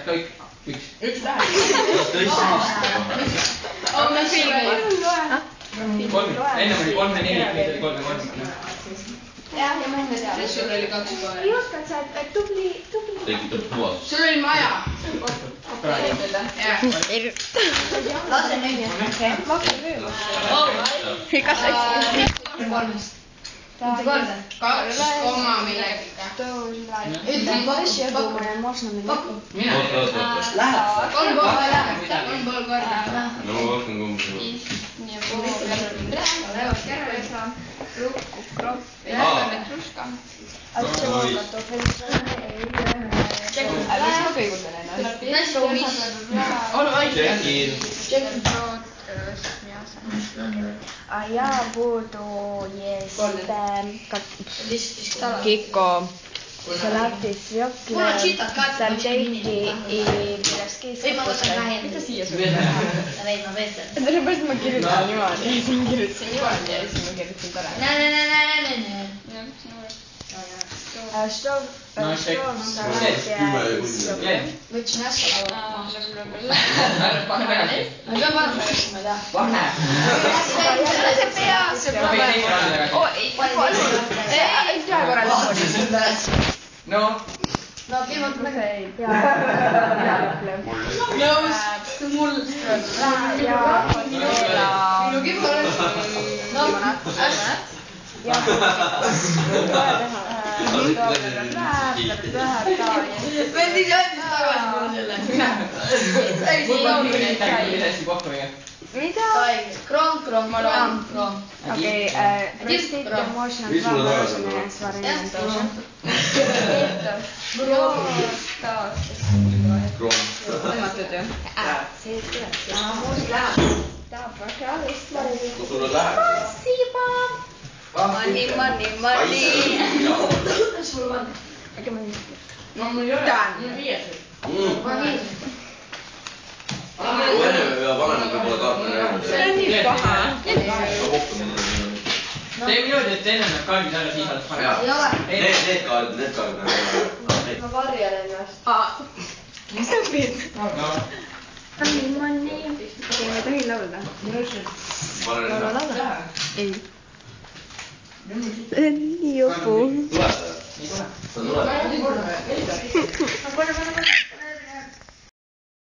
Kõik. Üks läheb. On meil filmi? Enne oli 3 ja 4, nüüd oli 3 ja 3. Jah, ja mõnda teada. Sul oli 2 kohe. Ei oskad sa, et tubli. Tekitab puhas. Sul oli maja. Lase neid. Maksa püüma. Kas asi? 2 koma millegagi. Ütle, vaši jõudma ja možno millega. Mina. Läheb. 3 pool korda. No ma vaatan kumb. Las ma kõigutan ennast. A ja budu Kiko salatis jokle sardeiki I Ei, ma võtan vähem. Mida siia sul? Sellepärast ma kirjutan niimoodi. Ma kirjutasin niimoodi ja siis ma kirjutasin tore. Что Võtsin hästi. Pane tagasi. Ma pean vaatama, kas ma tean. Pane. No. No, viimalt ma käin. Nõus. Mul. Minu kipar. No, äsja. Vendi seadis tagasi mulle selle. Mida? Кром, малюем кром. Окей, простите, можно два мороженое с вареньем тоже? Kroon. Да, пожалуйста. Sulle läheb. Спасибо. Money. Sul on. Aga ma ei No, mul ei ole. Ma viis. Enne me peab vanemad võib-olla kaarta näinud. see on nii paha. Tee niimoodi, et enne nad kaardid ära siis alles pane. Ei ole. Need kaardid. Ma varjan ennast. Mis sa teed? No. Money. Okei, ma ei tohi laulda. Ei. See on nii jopu. Tule. Nii tule. Sa tuled. Pane.